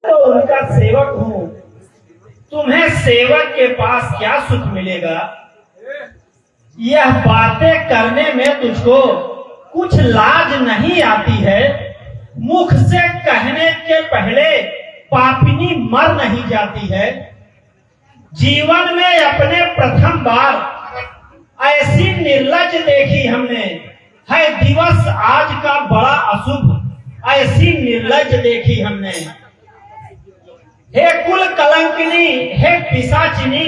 तो उनका सेवक हूँ। तुम्हें सेवक के पास क्या सुख मिलेगा? यह बातें करने में तुझको कुछ लाज नहीं आती है? मुख से कहने के पहले पापिनी मर नहीं जाती है? जीवन में अपने प्रथम बार ऐसी निर्लज देखी हमने, है दिवस आज का बड़ा अशुभ, ऐसी निर्लज देखी हमने। हे कुल कलंकिनी, हे पिशाचिनी,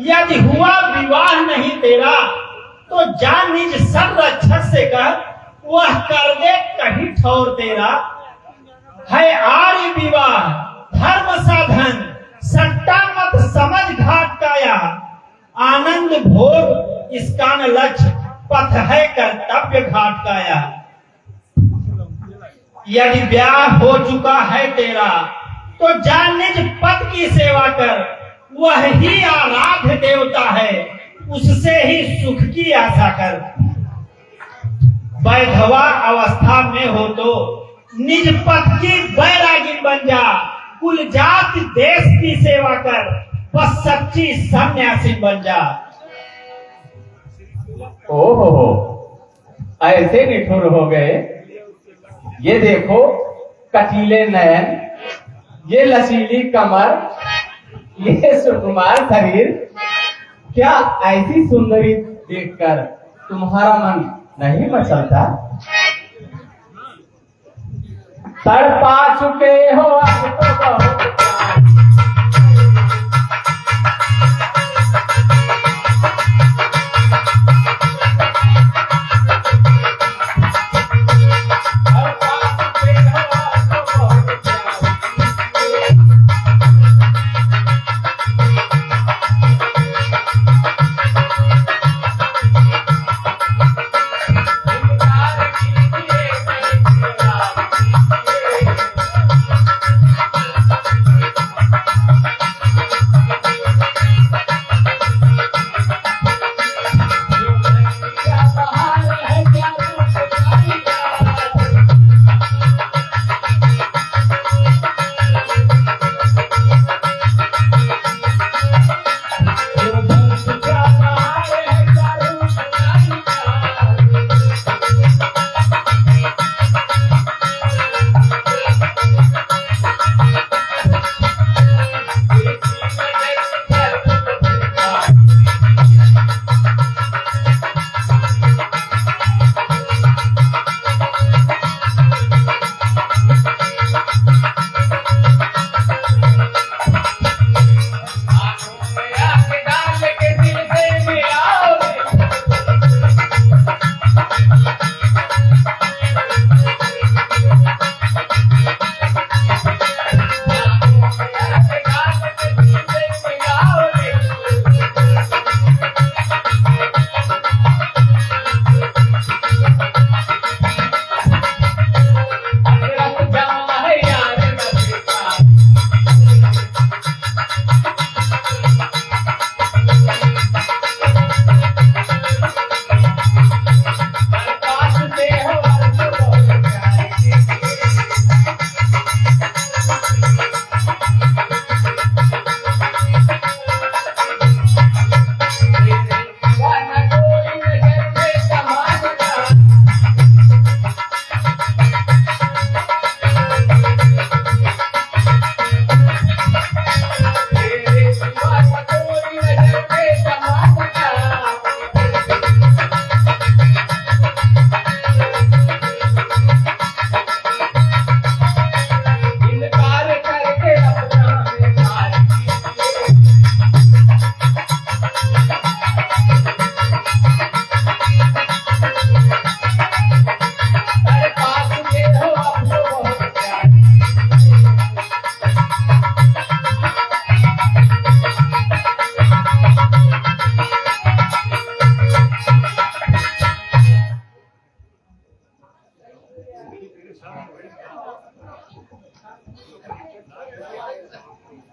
यदि हुआ विवाह नहीं तेरा तो जा निज संरक्षक से कह, वह कर दे कहीं ठौर तेरा। है आर्य विवाह धर्म साधन, सट्टा मत समझ घाट काया, आनंद भोग इसका न लक्ष्य, पथ है कर्तव्य घाट काया। यदि ब्याह हो चुका है तेरा तो जा निज पति की सेवा कर, वह ही आराध्य देवता है, उससे ही सुख की आशा कर। वैधवा अवस्था में हो तो निज पति की बैरागी बन जा, कुल जाति देश की सेवा कर, बस सच्ची सन्यासी बन जा। ओहो, ऐसे निठुर हो गए। ये देखो कटीले नयन, ये लसीली कमर, ये सुकुमार शरीर, क्या ऐसी सुंदरी देखकर तुम्हारा मन नहीं मचलता? तड़पा चुके हो अब तो बहुत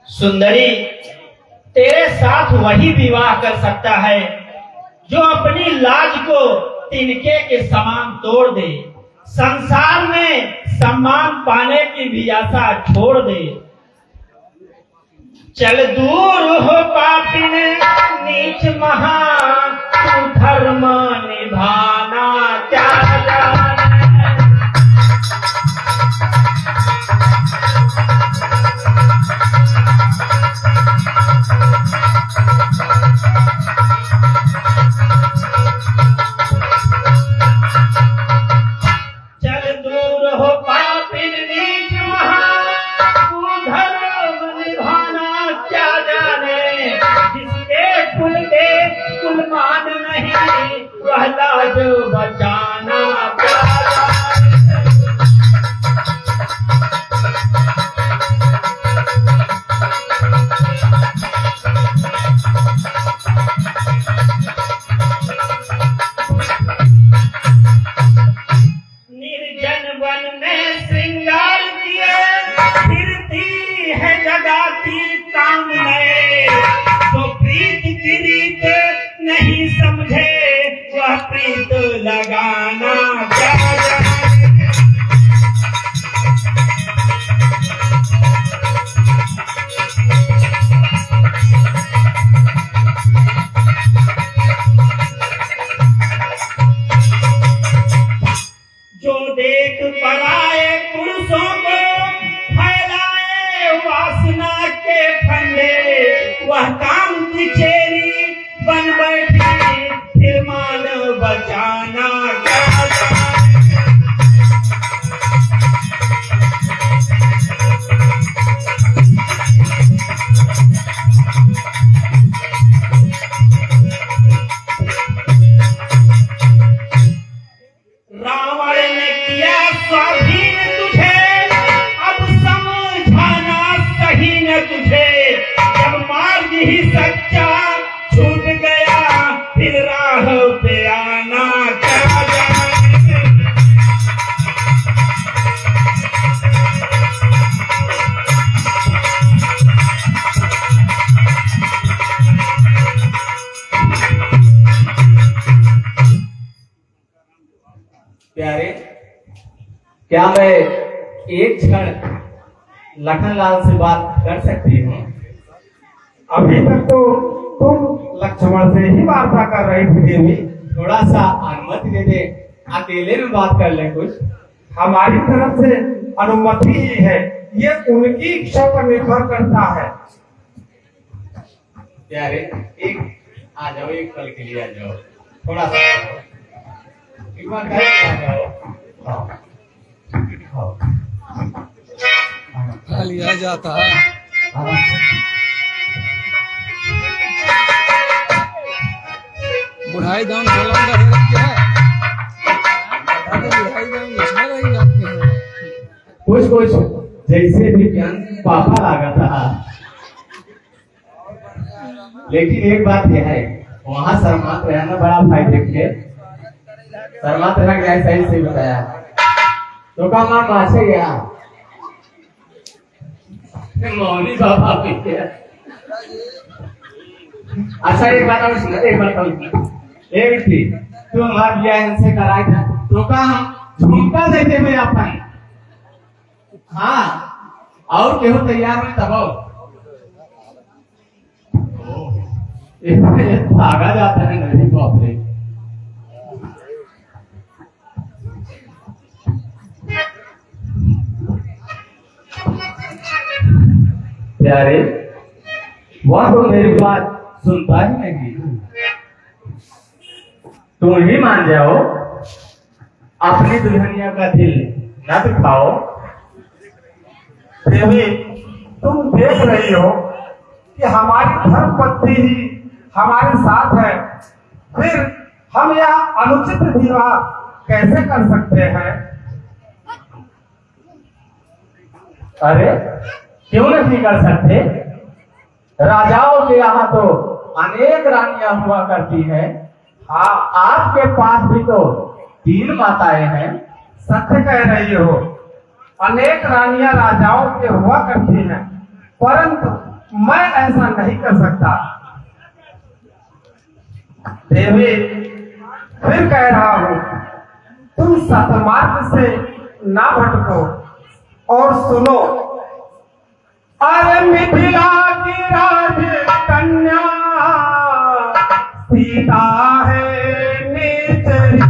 सुंदरी, तेरे साथ वही विवाह कर सकता है जो अपनी लाज को तिनके के समान तोड़ दे। संसार में सम्मान पाने की भी आशा छोड़ दे। चल दूर हो पापिन नीच महान, तू धर्म निभाना क्या जाने। चल दूर हो पापिन नीच महान, तू धर्म निभाना क्या जाने। जिसके कुल के कुलमान नहीं, वह लाज बचाना क्या जाने। निर्जन वन में श्रृंगार किए, फिरती है जगाती काम नए। तो प्रीत की रीत नहीं समझे, वह प्रीत लगाना क्या जाने। जो देख पराए पुरुषों को फैलाए वासना के फंदे, वह काम की चेरी बन बैठी, फिर मान बचाना क्या जाने। रावण ने किया स्वाधीन तुझे, अब समझाना सही न तुझे। जब मार्ग ही सच्चा छूट गया, फिर राह पे आना क्या जाने। प्यारे, क्या मैं एक क्षण लखनलाल से बात कर सकती हूँ? अभी तक तो तुम लक्ष्मण से ही वार्ता कर रही थी देवी। थोड़ा सा अनुमति दे दे, अकेले में बात कर ले कुछ। हमारी तरफ से अनुमति ही है, ये उनकी इच्छा पर निर्भर करता है। प्यारे, एक आ जाओ, एक पल के लिए आ जाओ, थोड़ा सा आ जाओ। एक बार घर आ जाओ। आओ। लिया जाता है। बुढ़ाई दाम सोलह का है क्या है? बुढ़ाई दाम इसमें रही जाते हैं। कुछ जैसे भी ज्ञान पापा लगा था, लेकिन एक बात यह है, वहाँ शर्मात रहना बड़ा फायदे के। शर्मात रहना क्या है, सही से बताया तो का माँ पासे गया मौनी बाबा भी गया। अच्छा एक बात और सुना, एक बात और एक थी, तो हमारा बिया इनसे कराया था, तो का हम झुमका देते हुए अपन। हाँ, और केहू तैयार में तब भागा जाता है नदी को अपने। प्यारे, वह तो मेरी बात सुनता ही नहीं। तुम ही मान जाओ, अपनी दुल्हनिया का दिल न दुखाओ। देवी, तुम देख रही हो कि हमारी धर्म पत्नी ही हमारे साथ है, फिर हम यह अनुचित विवाह कैसे कर सकते हैं? अरे क्यों नहीं कर सकते? राजाओं के यहाँ तो अनेक रानियां हुआ करती हैं। हाँ, आपके पास भी तो 3 माताएं हैं। सत्य कह रही हो, अनेक रानियां राजाओं के हुआ करती हैं, परंतु मैं ऐसा नहीं कर सकता। देवी, फिर कह रहा हूँ, तुम सतमार्ग से ना भटको और सुनो। अरे मिथिला की राजकन्या सीता है नेचरी।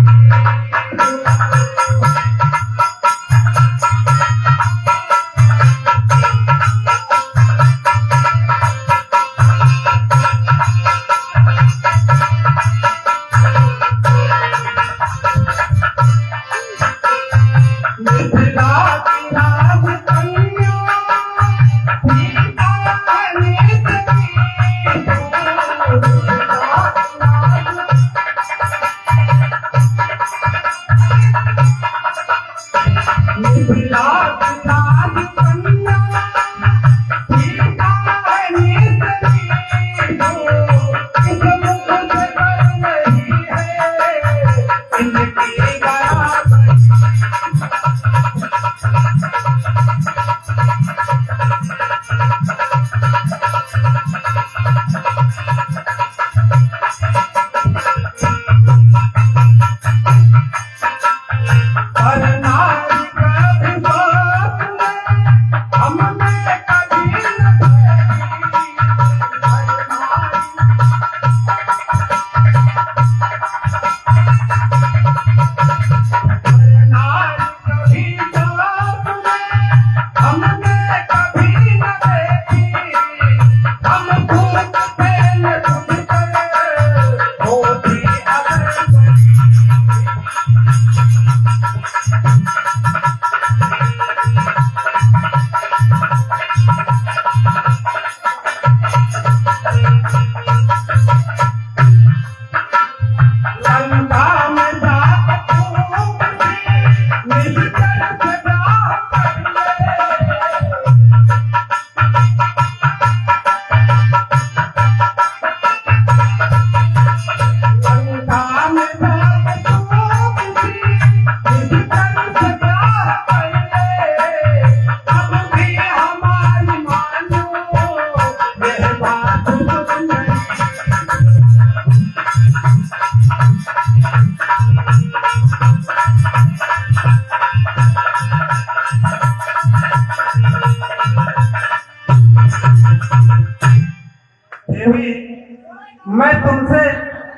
मैं तुमसे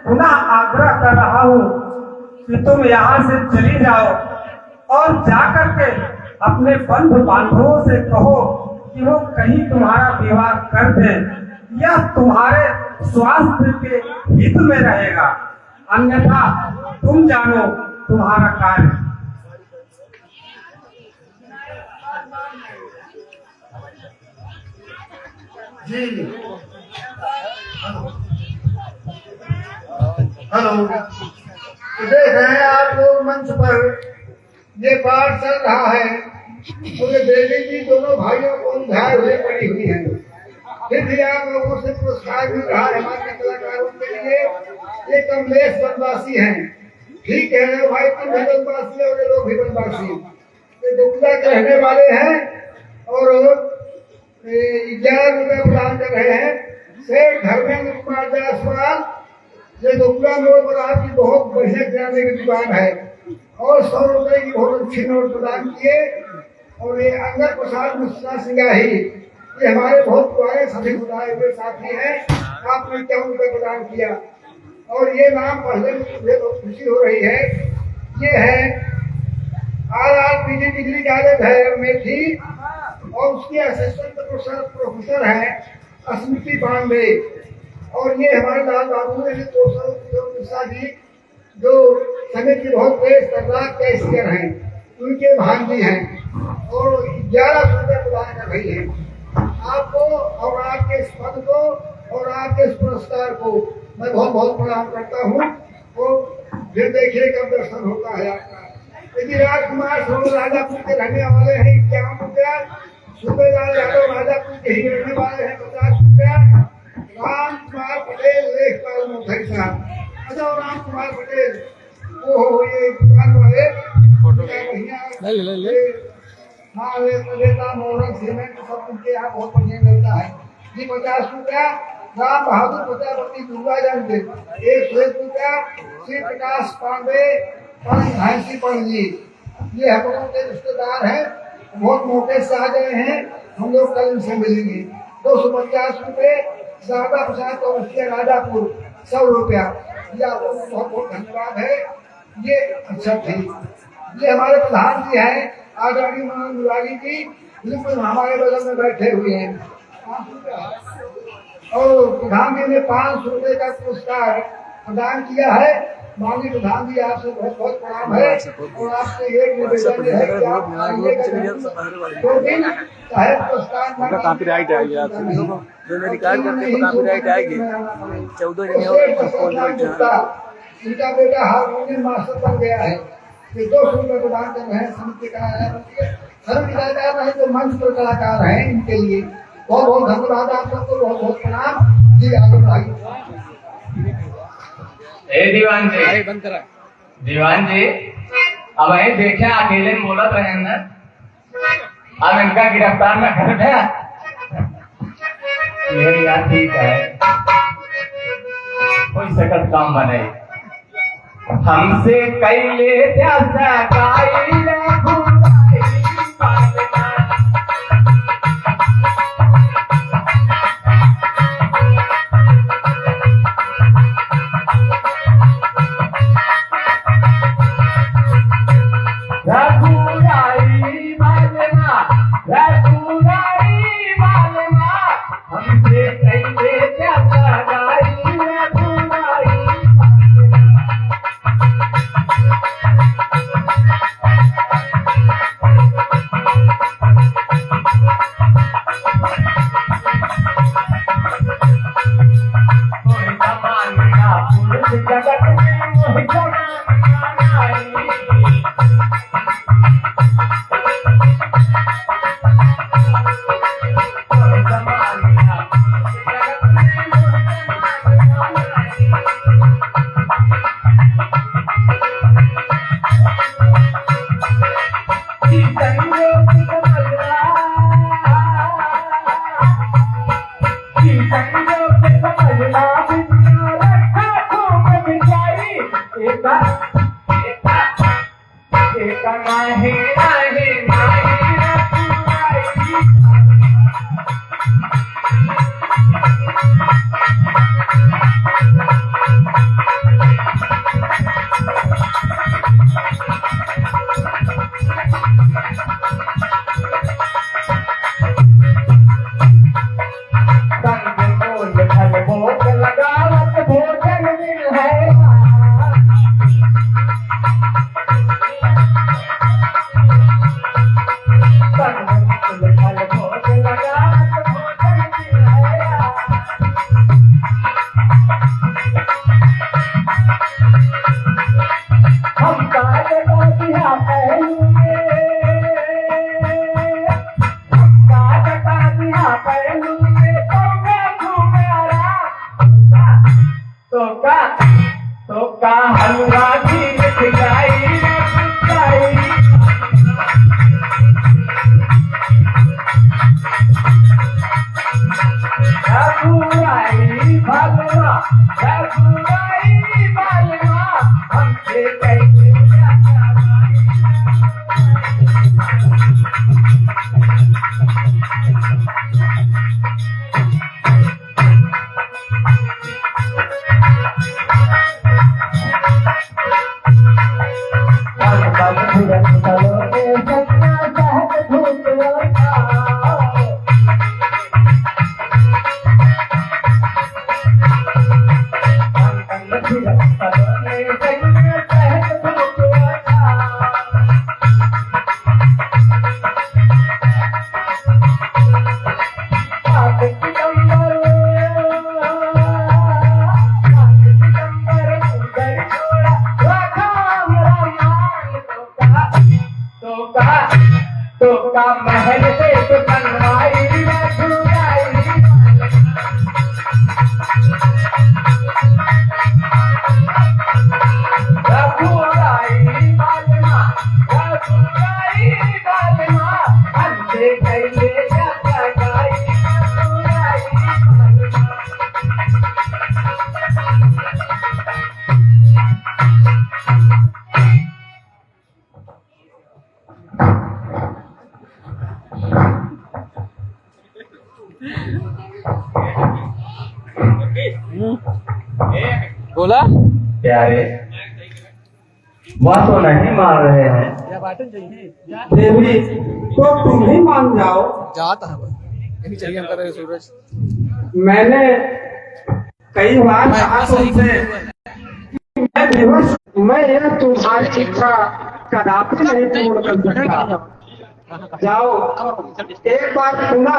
पुनः आग्रह कर रहा हूँ कि तुम यहाँ से चली जाओ और जाकर के अपने बंधु बांधवों से कहो कि वो कहीं तुम्हारा विवाह कर दें। यह तुम्हारे स्वास्थ्य के हित में रहेगा, अन्यथा तुम जानो तुम्हारा कार्य। जी हेलो, तो देख रहे हैं आप लोग मंच पर ये पाठ चल रहा है। बोले देवी जी दोनों भाइयों को उलझाए हुए पड़ी हुई हैं। फिर भी आप लोगों से पुरस्कार मिल रहा है हमारे कलाकारों के लिए। ये कमलेश बनवासी हैं, ठीक है भाई, तुम भी बनवासी और ये लोग भी बनवासी, ये दुखला के रहने वाले हैं और 11 रुपए प्रदान कर रहे हैं। सेठ धर्मेंद्र कुमार जायसवाल, ये दुखला नोट पर आपकी बहुत बढ़िया किराने की दुकान है और 100 रुपए की बहुत अच्छी नोट प्रदान किए। और ये अंगद प्रसाद मिश्रा सिंगाही, ये हमारे बहुत पुराने सभी बुलाए हुए साथी हैं, आपने 51 रुपए प्रदान किया। और ये नाम पढ़ने में मुझे बहुत खुशी हो रही है। ये है RRPG डिग्री कॉलेज है मेथी और उसकी असिस्टेंट प्रोफेसर है स्मृति पांडे। और ये हमारे लाल बाबू ने मिश्रा जी जो समिति की बहुत तेज तर्राक कैशियर हैं, उनके भांजी हैं और 11 रुपए प्रदान कर रही है आपको और आपके इस पद को और आपके इस पुरस्कार को मैं बहुत बहुत प्रणाम करता हूँ। तो फिर देखिए कब दर्शन होता है आपका। यदि राजकुमार सोनू राजापुर के रहने वाले हैं 51 रुपया, सूबेदार यादव राजापुर के ही रहने वाले हैं 50 रुपया, राम कुमार पटेल लेखपाल मोथरी साहब, अच्छा राम कुमार पटेल वो ये दुकान वाले हाँ रेता मोहन सीमेंट सब उनके यहाँ बहुत बढ़िया मिलता है जी। 50 रुपया राम बहादुर प्रजापति दुर्गा जयंती, 101 रुपया श्री प्रकाश पांडे पंजी ये हम लोगों के रिश्तेदार हैं, बहुत मौके से आ गए हैं, हम लोग कल इनसे मिलेंगे। 250 रुपए शारदा प्रसाद चौरसिया राजापुर, 100 रुपया। ये आप लोगों को बहुत बहुत धन्यवाद है। ये अच्छा ठीक। ये हमारे प्रधान जी हैं, आदरणीय मनोज मुरारी जी, बिल्कुल हमारे बगल में बैठे हुए हैं। और प्रधान जी ने 500 रुपए का पुरस्कार प्रदान किया है। माननीय प्रधान जी, आपसे बहुत बहुत प्रणाम है और आपसे एक निवेदन है कि आप दो दिन चाहे पुरस्कार कॉपीराइट आएगी आपसे जो मैं रिकॉर्ड करते हैं कॉपीराइट आएगी 14 इनका बेटा हारमोनियम मास्टर बन गया है। ये 200 रुपए प्रदान कर रहे हैं समिति कलाकार है जो मंच पर कलाकार हैं, इनके लिए बहुत बहुत धन्यवाद। आप सबको बहुत बहुत प्रणाम जी। आगे भाई ए दीवान जी, भाई बंद करा। दीवान जी अब ये देखे अकेले में बोलत रहे ना, अब इनका गिरफ्तार न कर दे। ये यार ठीक है, कोई सकत काम बने हमसे कैले कैले बोला प्यारे वह तो नहीं मान रहे हैं। देवी तो तुम ही मान जाओ। जाता है यही चाहिए हम कर रहे सूरज। मैंने कई बार कहा तुमसे कि मैं विवश, मैं यह तुम्हारी इच्छा कदापि नहीं पूर्ण कर सकता। जाओ एक बार सुना